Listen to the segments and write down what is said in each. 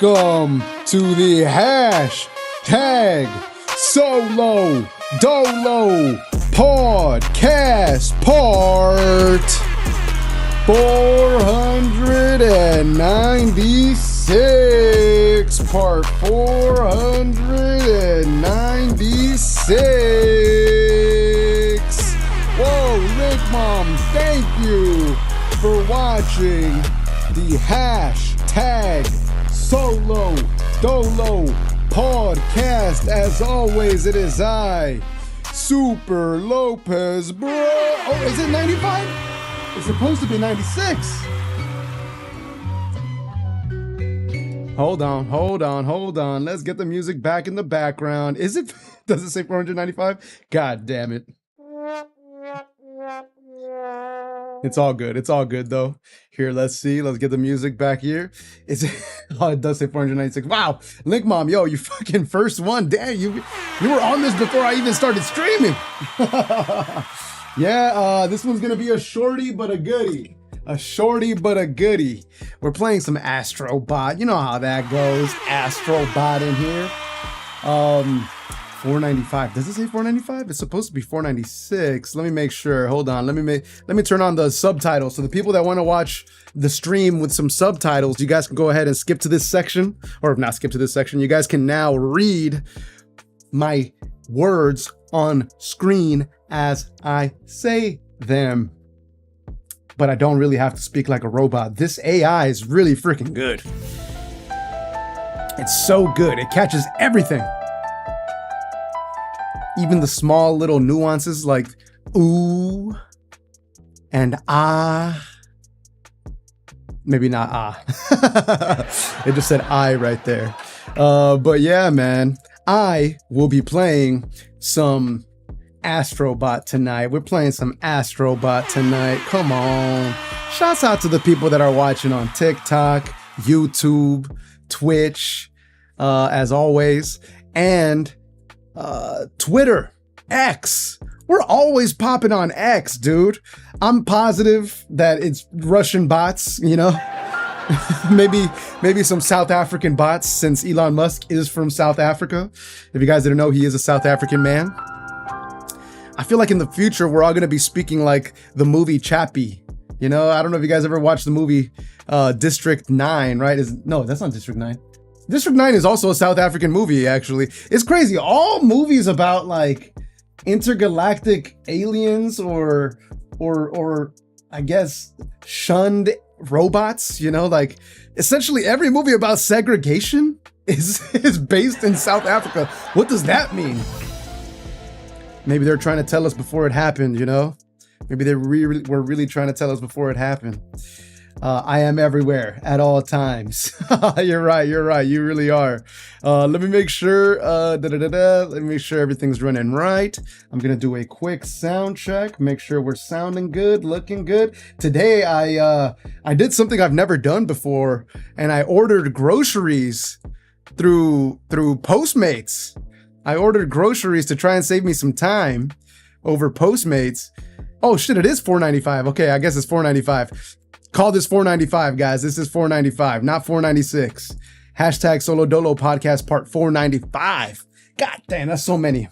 Welcome to the hashtag Solo Dolo podcast part 496. Part 496. Whoa, Link Mom, thank you for watching the hashtag Solo Dolo podcast. As always, it is I, Super Lopez, bro. Oh, is it 95? It's supposed to be 96. Hold on. Let's get the music back in the background. Is it? Does it say 495? God damn it. It's all good though. Here, let's see. Let's get the music back here. Is it? Oh, it does say 496. Wow, Link Mom, yo, you fucking first one. Damn, you were on this before I even started streaming. Yeah, this one's gonna be a shorty but a goodie. A shorty but a goodie. We're playing some Astrobot. You know how that goes. Astrobot in here. 495. Does it say 495? It's supposed to be 496. Let me make sure. Hold on. Let me turn on the subtitles. So the people that want to watch the stream with some subtitles, you guys can go ahead and skip to this section, or not skip to this section. You guys can now read my words on screen as I say them. But I don't really have to speak like a robot. This AI is really freaking good. It's so good. It catches everything. Even the small little nuances like ooh and ah. Maybe not ah. It just said I right there. But yeah, man, I will be playing some Astrobot tonight. We're playing some Astrobot tonight. Come on. Shouts out to the people that are watching on TikTok, YouTube, Twitch, as always, and Twitter, X. We're always popping on X, dude. I'm positive that it's Russian bots, you know? maybe some South African bots, since Elon Musk is from South Africa. If you guys didn't know, he is a South African man. I feel like in the future, we're all going to be speaking like the movie Chappie. You know, I don't know if you guys ever watched the movie District 9, right? No, that's not District 9. District 9 is also a South African movie, actually. It's crazy. All movies about like intergalactic aliens or I guess shunned robots, you know, like essentially every movie about segregation is based in South Africa. What does that mean? Maybe they're trying to tell us before it happened, you know? Maybe they were really trying to tell us before it happened. I am everywhere at all times. You're right. You really are. Let me make sure. Let me make sure everything's running right. I'm gonna do a quick sound check. Make sure we're sounding good, looking good. Today, I did something I've never done before, and I ordered groceries through Postmates. I ordered groceries to try and save me some time over Postmates. Oh shit! It is $4.95. Okay, I guess it's $4.95. Call this $4.95, guys. This is $4.95, not $4.96. Hashtag Solo Dolo podcast part 495. God damn, that's so many.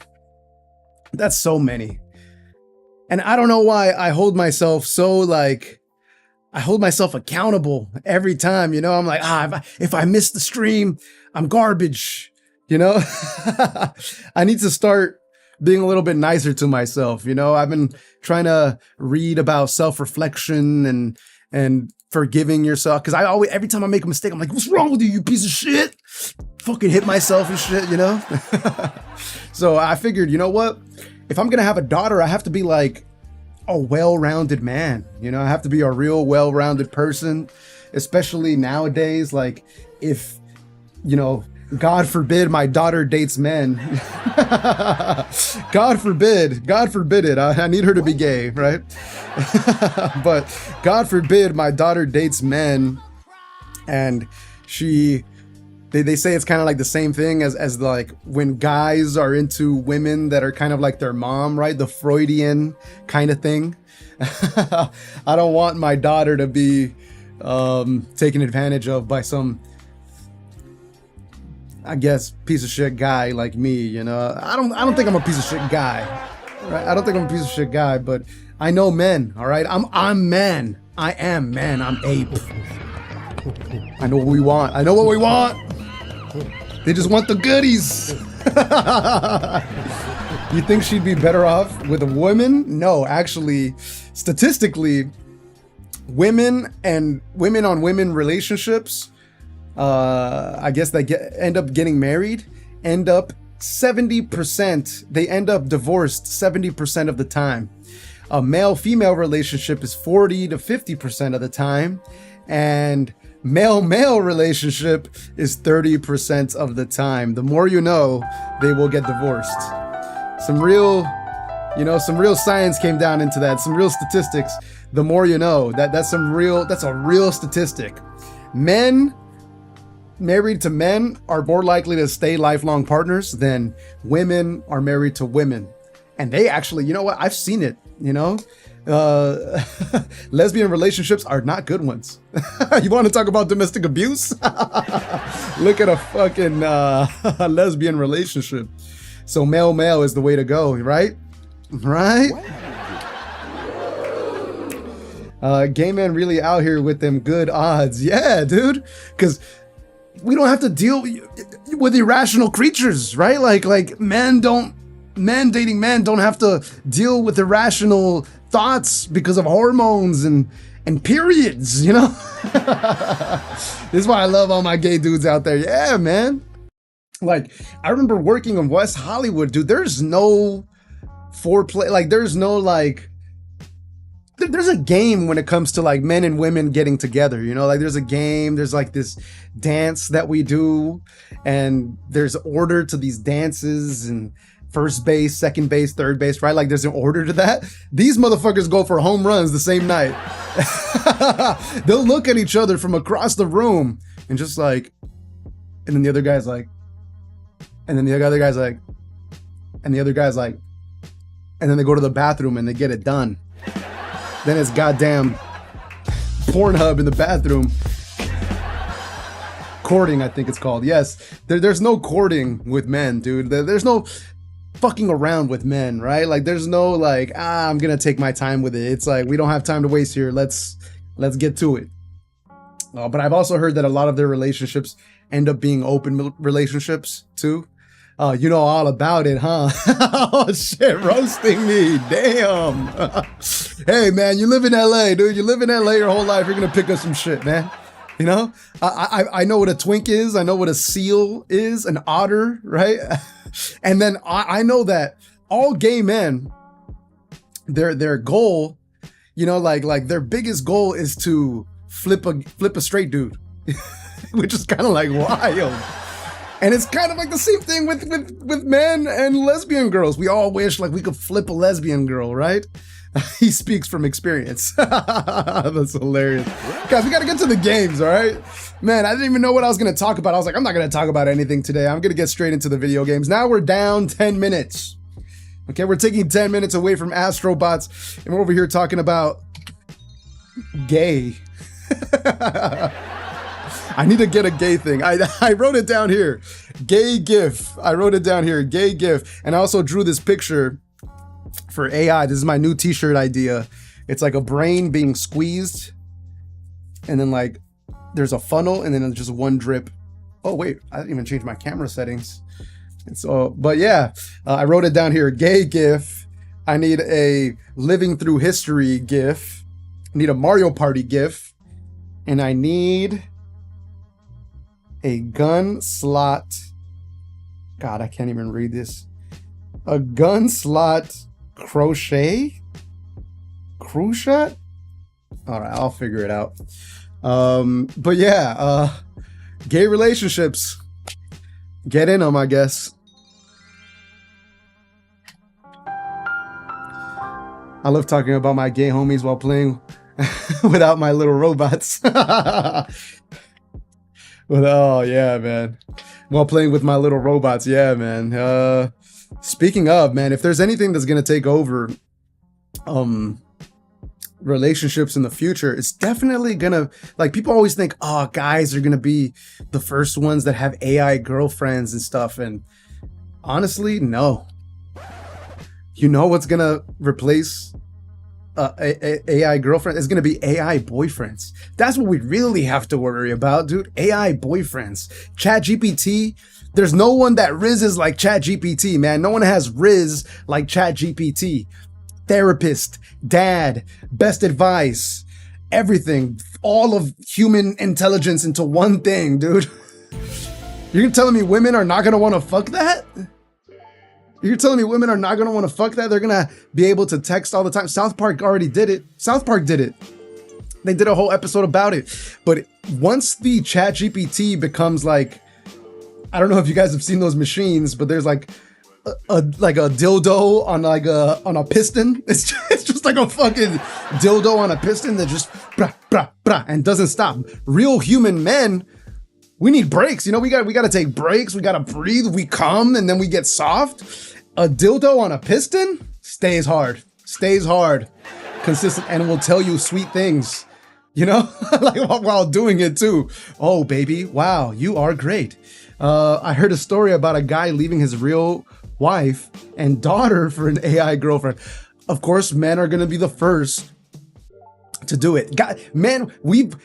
That's so many. And I don't know why I hold myself accountable every time, you know? I'm like, if I miss the stream, I'm garbage, you know? I need to start being a little bit nicer to myself, you know? I've been trying to read about self-reflection and forgiving yourself. Cause every time I make a mistake, I'm like, what's wrong with you, you piece of shit? Fucking hit myself and shit, you know? So I figured, you know what? If I'm gonna have a daughter, I have to be like a well-rounded man. You know, I have to be a real well-rounded person, especially nowadays. Like if, you know, God forbid my daughter dates men. God forbid it. I need her to be gay, right? But God forbid my daughter dates men, and they say it's kind of like the same thing as like when guys are into women that are kind of like their mom, right? The Freudian kind of thing. I don't want my daughter to be taken advantage of by some I guess, piece of shit guy like me, you know. I don't think I'm a piece of shit guy. Right? I don't think I'm a piece of shit guy, but I know men, all right? I'm man. I am man. I'm ape. I know what we want. I know what we want. They just want the goodies. You think she'd be better off with a woman? No, actually, statistically, women and women on women relationships, I guess that end up getting married, end up 70%, they end up divorced 70% of the time. A male-female relationship is 40 to 50% of the time, and male-male relationship is 30% of the time. The more you know, they will get divorced. Some real science came down into that, some real statistics. The more you know, that's a real statistic. Men married to men are more likely to stay lifelong partners than women are married to women. And they actually, you know what? I've seen it, you know? Lesbian relationships are not good ones. You want to talk about domestic abuse? Look at a fucking lesbian relationship. So male is the way to go, right? Right? Gay men really out here with them good odds. Yeah, dude. Because we don't have to deal with irrational creatures, right? Like men dating men don't have to deal with irrational thoughts because of hormones and periods, you know? This is why I love all my gay dudes out there. Yeah, man. Like, I remember working in West Hollywood, dude. There's no foreplay. Like, there's no, like, there's a game when it comes to, like, men and women getting together, you know? Like, there's a game. There's, like, this dance that we do. And there's order to these dances and first base, second base, third base, right? Like, there's an order to that. These motherfuckers go for home runs the same night. They'll look at each other from across the room and just, like, and then the other guy's like, and then the other guy's like, and the other guy's like, and then they go to the bathroom and they get it done. Then it's goddamn Pornhub in the bathroom. Courting, I think it's called. Yes, there's no courting with men, dude. There's no fucking around with men, right? Like, there's no like, I'm gonna take my time with it. It's like, we don't have time to waste here. Let's get to it. But I've also heard that a lot of their relationships end up being open relationships too. You know all about it, huh? Oh shit, roasting me. Damn. Hey man, you live in LA, dude. You live in LA your whole life. You're gonna pick up some shit, man. You know, I know what a twink is. I know what a seal is, an otter, right? And then I know that all gay men, their goal, you know, like their biggest goal is to flip a straight dude, which is kind of like wild. And it's kind of like the same thing with men and lesbian girls. We all wish like we could flip a lesbian girl, right? He speaks from experience. That's hilarious. Guys, we got to get to the games, all right? Man, I didn't even know what I was going to talk about. I was like, I'm not going to talk about anything today. I'm going to get straight into the video games. Now we're down 10 minutes. Okay, we're taking 10 minutes away from Astrobots, and we're over here talking about gay. I need to get a gay thing. I wrote it down here. Gay GIF. I wrote it down here. Gay GIF. And I also drew this picture for AI. This is my new t-shirt idea. It's like a brain being squeezed. And then like there's a funnel and then just one drip. Oh wait, I didn't even change my camera settings. And so, but yeah, I wrote it down here. Gay GIF. I need a living through history GIF. I need a Mario Party GIF. And I need a gun slot. God, I can't even read this. A gun slot crochet? Crochet? All right, I'll figure it out. But yeah, gay relationships. Get in them, I guess. I love talking about my gay homies while playing without my little robots. But oh yeah, man. While playing with my little robots, yeah, man. Speaking of, man, if there's anything that's gonna take over relationships in the future, it's definitely gonna, like, people always think, oh, guys are gonna be the first ones that have AI girlfriends and stuff. And honestly, no. You know what's gonna replace AI girlfriend? Is gonna be AI boyfriends. That's what we really have to worry about, dude. AI boyfriends. ChatGPT. There's no one that rizzes like ChatGPT, man. No one has rizz like ChatGPT. Therapist, dad, best advice, everything, all of human intelligence into one thing, dude. You're telling me women are not gonna want to fuck that? You're telling me women are not gonna want to fuck that? They're gonna be able to text all the time. South Park already did it. South Park did it. They did a whole episode about it. But once the ChatGPT becomes like, I don't know if you guys have seen those machines, but there's like a dildo on a piston. It's just like a fucking dildo on a piston that just brah, brah, brah, and doesn't stop. Real human men, we need breaks. You know, we got to take breaks. We got to breathe. We come and then we get soft. A dildo on a piston stays hard, consistent, and will tell you sweet things, you know, like while doing it too. Oh, baby, wow, you are great. I heard a story about a guy leaving his real wife and daughter for an AI girlfriend. Of course, men are going to be the first to do it. God, man, we've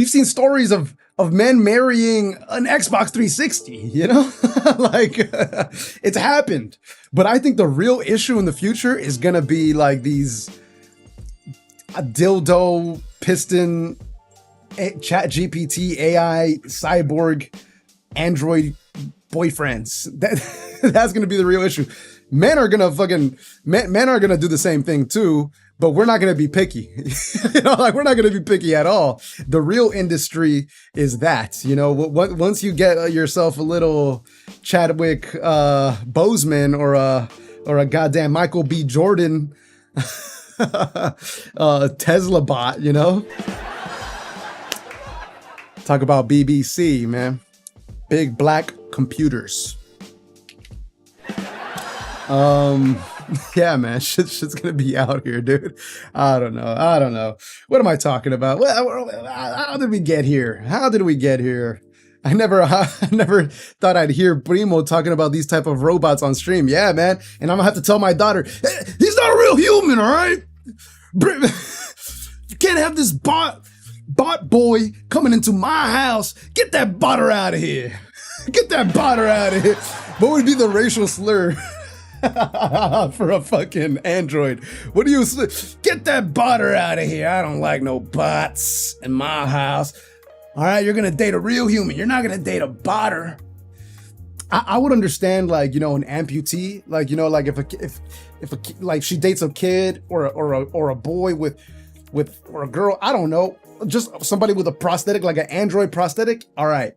seen stories of men marrying an Xbox 360, you know? Like, it's happened. But I think the real issue in the future is going to be like these dildo, piston, ChatGPT, AI, cyborg, Android boyfriends. That's gonna be the real issue. Men are gonna do the same thing too, but we're not gonna be picky. You know, like, we're not gonna be picky at all. The real industry is that, you know, once you get yourself a little Chadwick Boseman or a goddamn Michael B. Jordan Tesla bot, you know. Talk about BBC, man. Big black computers. Yeah, man, shit's gonna be out here, dude. I don't know. What am I talking about? How did we get here? I never thought I'd hear Primo talking about these type of robots on stream. Yeah, man. And I'm gonna have to tell my daughter, hey, he's not a real human, all right? You can't have this bot boy coming into my house. Get that botter out of here. Get that botter out of here. What would be the racial slur for a fucking android? What do you say? Get that botter out of here. I don't like no bots in my house. All right, you're gonna date a real human. You're not gonna date a botter. I would understand, like, you know, an amputee, like, you know, like if like she dates a kid or a boy with or a girl, I don't know, just somebody with a prosthetic, like an android prosthetic. All right,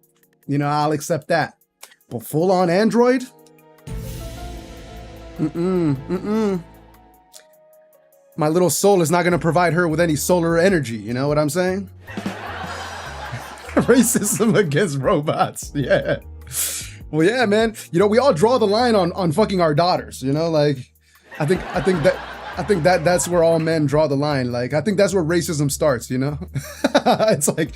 you know, I'll accept that. But full on android? My little soul is not going to provide her with any solar energy. You know what I'm saying? Racism against robots. Yeah. Well, yeah, man. You know, we all draw the line on fucking our daughters. You know, like, I think that's where all men draw the line. Like, I think that's where racism starts, you know? It's like,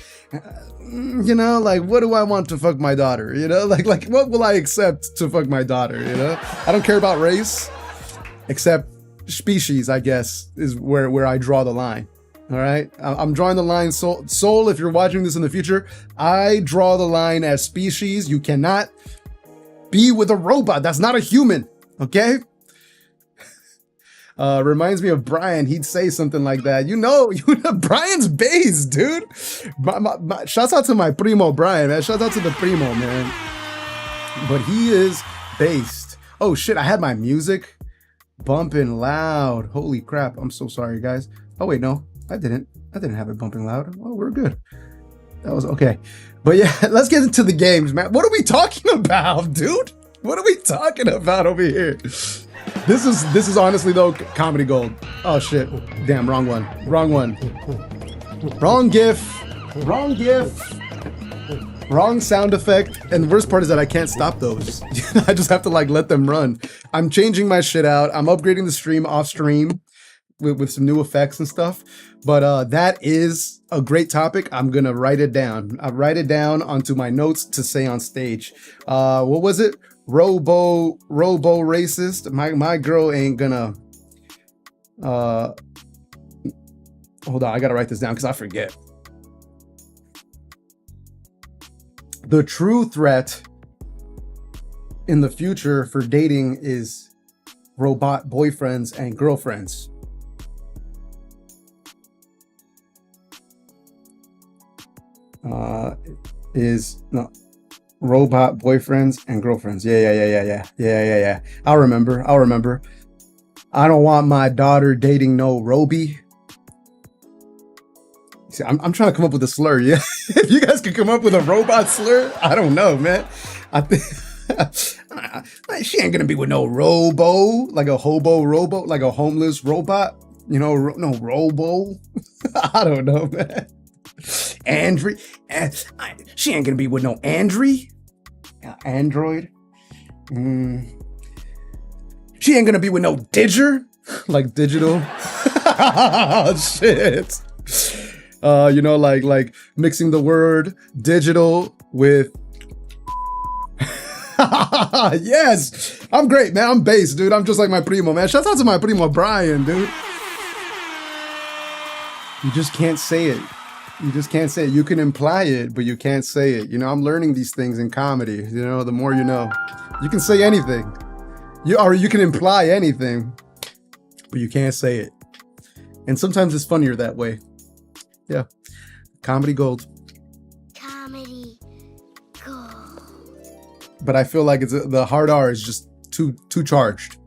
you know, like, what do I want to fuck my daughter? You know, like what will I accept to fuck my daughter? You know, I don't care about race, except species, I guess, is where I draw the line. All right, I'm drawing the line. Soul, if you're watching this in the future, I draw the line as species. You cannot be with a robot. That's not a human. Okay. Reminds me of Brian. He'd say something like that. You know, Brian's based, dude. Shouts out to my primo, Brian, man. Shouts out to the primo, man. But he is based. Oh shit, I had my music bumping loud. Holy crap. I'm so sorry, guys. Oh wait, no, I didn't have it bumping loud. Oh, we're good. That was okay. But yeah, let's get into the games, man. What are we talking about, dude? What are we talking about over here? This is honestly though comedy gold. Oh shit. Damn, wrong one. Wrong GIF. Wrong sound effect. And the worst part is that I can't stop those. I just have to like let them run. I'm changing my shit out. I'm upgrading the stream off stream. with some new effects and stuff. But that is a great topic. I'm gonna write it down. I write it down onto my notes to say on stage. What was it? Robo racist. My girl ain't gonna. Hold on, I gotta write this down because I forget. The true threat in the future for dating is robot boyfriends and girlfriends. Robot boyfriends and girlfriends. Yeah. I'll remember. I don't want my daughter dating no Roby. See, I'm trying to come up with a slur. Yeah, if you guys could come up with a robot slur, I don't know, man. I think she ain't gonna be with no robo, like a hobo robo, like a homeless robot. You know, no robo. I don't know, man. Android. She ain't gonna be with no Android. She ain't gonna be with no Digger, like digital. Shit. You know, like mixing the word digital with. Yes, I'm great, man. I'm bass, dude. I'm just like my primo, man. Shout out to my primo Brian, dude. You just can't say it. You can imply it, but you can't say it. You know, I'm learning these things in comedy. You know, the more you know. You can say anything. You can imply anything, but you can't say it. And sometimes it's funnier that way. Yeah. Comedy gold. Comedy gold. But I feel like the hard R is just too charged.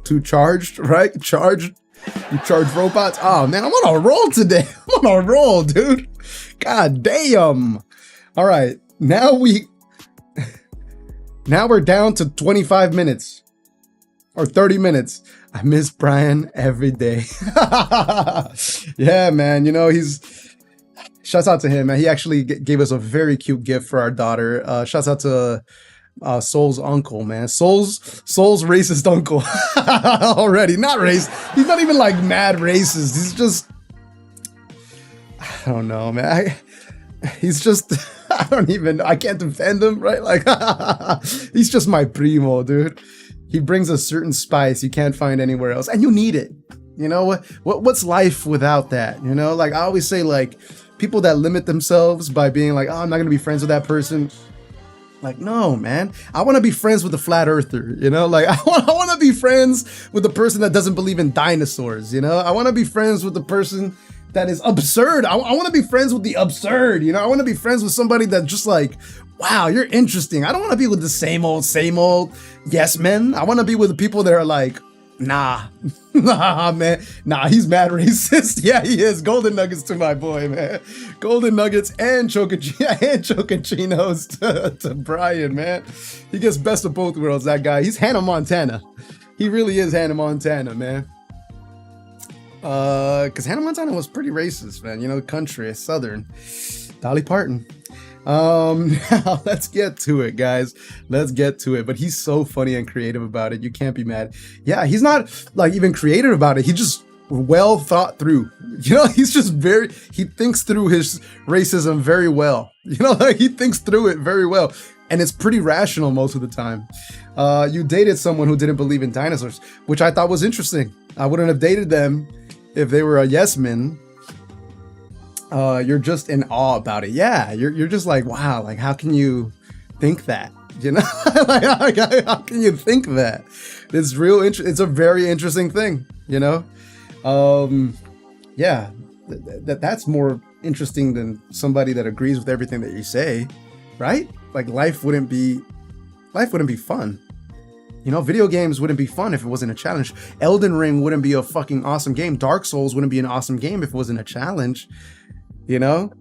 Too charged, right? Charged. You charge robots? Oh man, I'm on a roll today. I'm on a roll, dude. God damn. All right. Now we're down to 25 minutes or 30 minutes. I miss Brian every day. Yeah, man. You know, shouts out to him, man. He actually gave us a very cute gift for our daughter. Shouts out to Soul's uncle, man. Soul's racist uncle. Already. Not racist. He's not even like mad racist. He's just, I don't know, man. He's just, I can't defend him, right? Like, he's just my primo, dude. He brings a certain spice you can't find anywhere else, and you need it. You know, what's life without that? You know, like I always say, like people that limit themselves by being like, oh, I'm not gonna be friends with that person. Like, no, man, I want to be friends with a flat earther, you know, like I want to be friends with the person that doesn't believe in dinosaurs, you know, I want to be friends with the person that is absurd. I want to be friends with the absurd, you know, I want to be friends with somebody that just like, wow, you're interesting. I don't want to be with the same old yes men. I want to be with the people that are like, nah, man. Nah, he's mad racist. Yeah, he is. Golden nuggets to my boy, man. Golden nuggets and chocochinos to Brian, man. He gets best of both worlds, that guy. He's Hannah Montana. He really is Hannah Montana, man. Because Hannah Montana was pretty racist, man. You know, country, southern. Dolly Parton. Now let's get to it, guys. Let's get to it. But he's so funny and creative about it. You can't be mad. Yeah, he's not like even creative about it. He just well thought through. You know, he's just he thinks through his racism very well. You know, like he thinks through it very well. And it's pretty rational most of the time. You dated someone who didn't believe in dinosaurs, which I thought was interesting. I wouldn't have dated them if they were a yes man. You're just in awe about it. Yeah, you're just like, wow, like how can you think that? You know, like how can you think that? It's it's a very interesting thing, you know. Yeah, that's more interesting than somebody that agrees with everything that you say, right? Like life wouldn't be fun. You know, video games wouldn't be fun if it wasn't a challenge. Elden Ring wouldn't be a fucking awesome game. Dark Souls wouldn't be an awesome game if it wasn't a challenge. You know?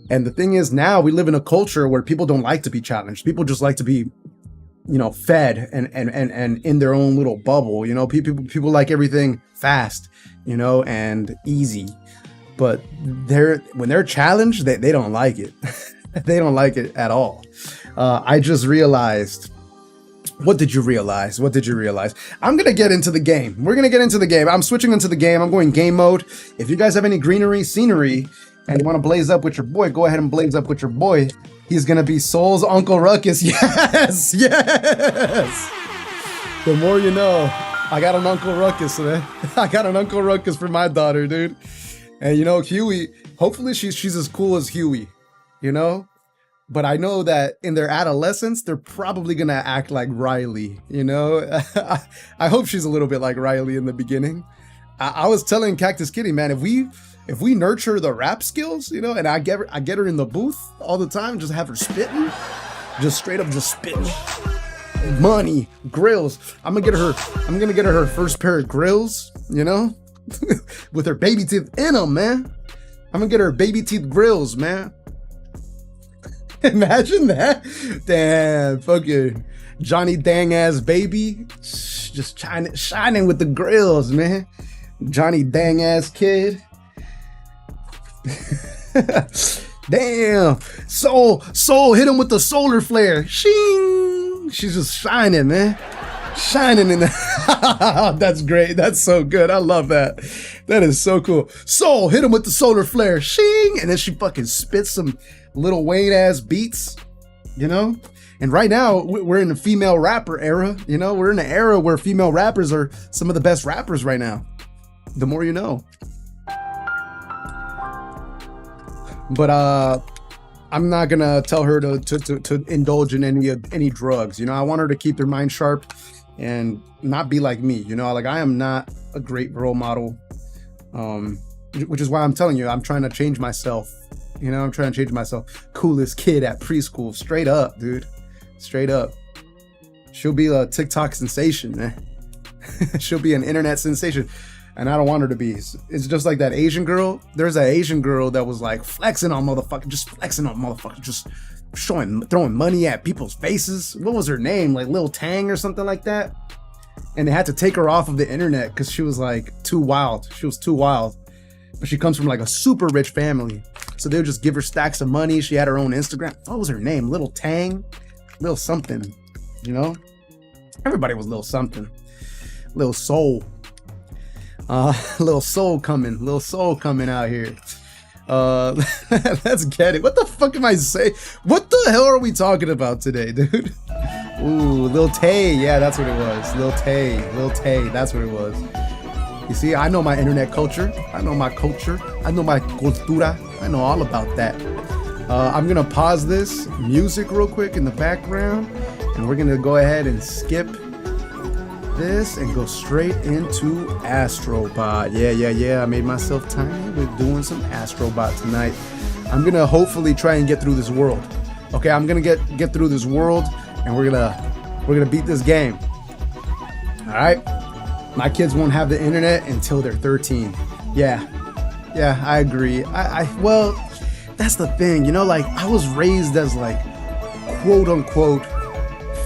And the thing is, now we live in a culture where people don't like to be challenged. People just like to be, you know, fed and in their own little bubble. You know, people like everything fast, you know, and easy. But when they're challenged, they don't like it. They don't like it at all. I just realized What did you realize? What did you realize? I'm going to get into the game. We're going to get into the game. I'm switching into the game. I'm going game mode. If you guys have any greenery, scenery, and you want to blaze up with your boy, go ahead and blaze up with your boy. He's going to be Soul's Uncle Ruckus. Yes, yes. The more you know. I got an Uncle Ruckus, man. I got an Uncle Ruckus for my daughter, dude. And you know, Huey, hopefully she's as cool as Huey, you know? But I know that in their adolescence, they're probably gonna act like Riley, you know? I hope she's a little bit like Riley in the beginning. I was telling Cactus Kitty, man, if we nurture the rap skills, you know, and I get her in the booth all the time, just have her spitting, just straight up just spitting. Money, grills. I'm gonna get her her first pair of grills, you know? With her baby teeth in them, man. I'm gonna get her baby teeth grills, man. Imagine that. Damn, fucking Johnny dang ass baby. Just shining with the grills, man. Johnny dang ass kid. Damn. Soul hit him with the solar flare. Shing. She's just shining, man. Shining in the That's great. That's so good. I love that. That is so cool. Soul hit him with the solar flare. Shing. And then she fucking spits some Lil Wayne ass beats, you know? And right now we're in the female rapper era, you know? We're in an era where female rappers are some of the best rappers right now. The more you know. But I'm not gonna tell her to indulge in any drugs. You know, I want her to keep her mind sharp and not be like me. You know, like I am not a great role model, which is why I'm telling you, I'm trying to change myself. You know, I'm trying to change myself. Coolest kid at preschool, straight up, dude, straight up. She'll be a TikTok sensation, man. She'll be an internet sensation. And I don't want her to be. It's just like that Asian girl. There's an Asian girl that was like flexing on motherfuckers, just throwing money at people's faces. What was her name? Like Lil Tang or something like that. And they had to take her off of the internet because she was like too wild. She was too wild. But she comes from like a super rich family. So they would just give her stacks of money. She had her own Instagram. What was her name? Lil Tang? Lil something, you know? Everybody was Lil something. Lil Soul. Little soul coming out here. Let's get it. What the fuck am I saying? What the hell are we talking about today, dude? Ooh, Lil Tay. Yeah, that's what it was. Lil Tay, that's what it was. You see, I know my internet culture. I know my culture. I know my cultura. I know all about that. I'm gonna pause this music real quick in the background, and we're gonna go ahead and skip this and go straight into Astrobot. Yeah. I made myself tiny with doing some Astrobot tonight. I'm gonna hopefully try and get through this world. Okay, I'm gonna get through this world, and we're gonna beat this game. All right. My kids won't have the internet until they're 13. Yeah, I agree. Well, that's the thing, you know, like I was raised as like quote unquote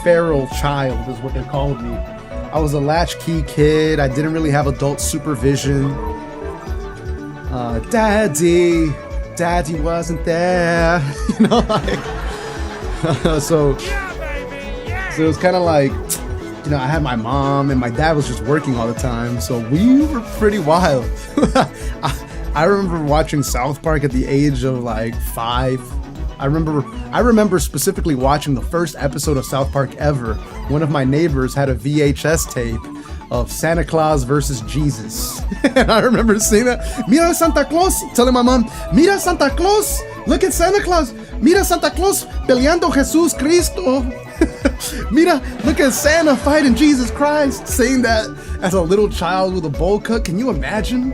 feral child is what they called me. I was a latchkey kid. I didn't really have adult supervision. Daddy wasn't there. You know, like so it was kind of like, you know, I had my mom and my dad was just working all the time, so we were pretty wild. I remember watching South Park at the age of like 5. I remember specifically watching the first episode of South Park ever. One of my neighbors had a VHS tape of Santa Claus versus Jesus. And I remember seeing that. Mira Santa Claus, telling my mom, Mira Santa Claus, look at Santa Claus. Mira Santa Claus peleando Jesus Cristo. Mira, look at Santa fighting Jesus Christ. Saying that as a little child with a bowl cut. Can you imagine?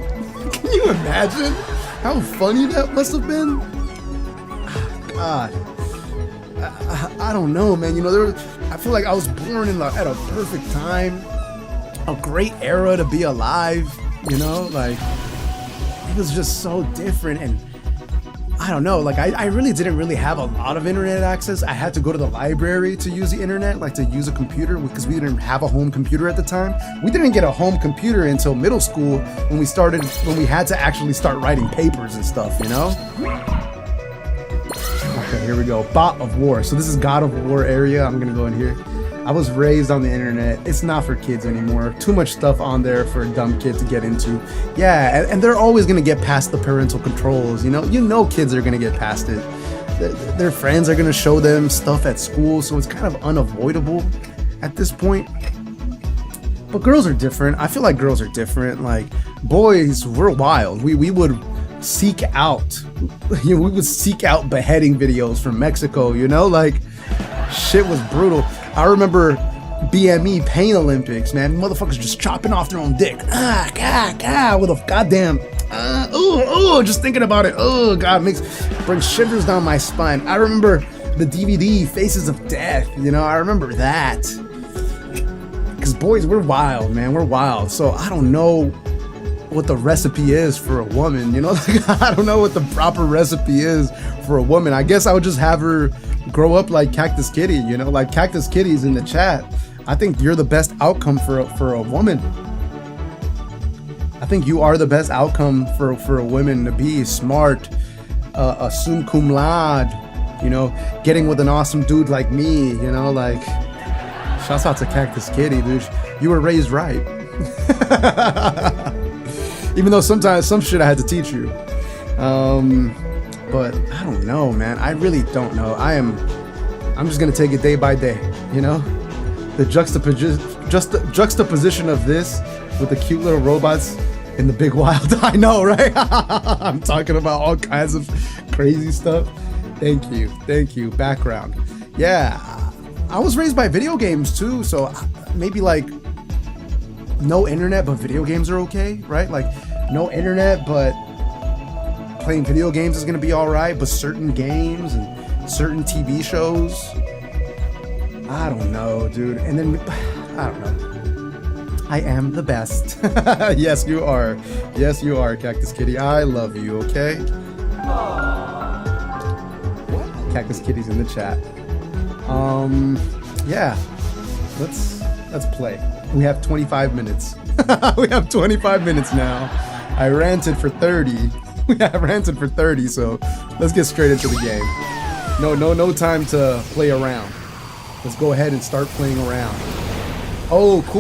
Can you imagine how funny that must have been? God, I don't know, man. You know, I feel like I was born at a perfect time, a great era to be alive. You know, like it was just so different, and I don't know. Like I really didn't really have a lot of internet access. I had to go to the library to use the internet, like to use a computer, because we didn't have a home computer at the time. We didn't get a home computer until middle school when we had to actually start writing papers and stuff. You know. Okay, here we go. Bot of War. So this is God of War area. I'm gonna go in here. I was raised on the internet. It's not for kids anymore. Too much stuff on there for a dumb kid to get into. Yeah, and they're always gonna get past the parental controls. You know, kids are gonna get past it. Their friends are gonna show them stuff at school, so it's kind of unavoidable at this point. But girls are different. I feel like girls are different. Like boys, we're wild. We would seek out, we would seek out beheading videos from Mexico. Like shit was brutal. I remember BME Pain Olympics, man. Motherfuckers just chopping off their own dick. With a goddamn. Just thinking about it. Oh God, brings shivers down my spine. I remember the DVD Faces of Death. I remember that. Because boys, we're wild, man. We're wild. So I don't know what the recipe is for a woman. I don't know what the proper recipe is for a woman. I guess I would just have her grow up like Cactus Kitty. Like Cactus Kitty's in the chat. I think you're the best outcome for a woman. I think you are the best outcome for a woman to be smart, a summa cum laude, getting with an awesome dude like me, like, shouts out to Cactus Kitty, dude. You were raised right. Even though sometimes some shit I had to teach you. But I don't know, man. I really don't know. I'm just gonna take it day by day, The juxtaposition of this with the cute little robots in the big wild. I know, right? I'm talking about all kinds of crazy stuff. Thank you. Background. Yeah, I was raised by video games too, so maybe like no internet, but video games are okay, right? Like no internet, but playing video games is gonna be all right. But certain games and certain TV shows, I don't know, dude. And then I don't know. I am the best. Yes, you are. Yes, you are, Cactus Kitty. I love you, okay? Cactus Kitty's in the chat. Yeah. Let's play. We have 25 minutes. We have 25 minutes now. I ranted for 30. I ranted for 30, so let's get straight into the game. No time to play around. Let's go ahead and start playing around. Oh, cool.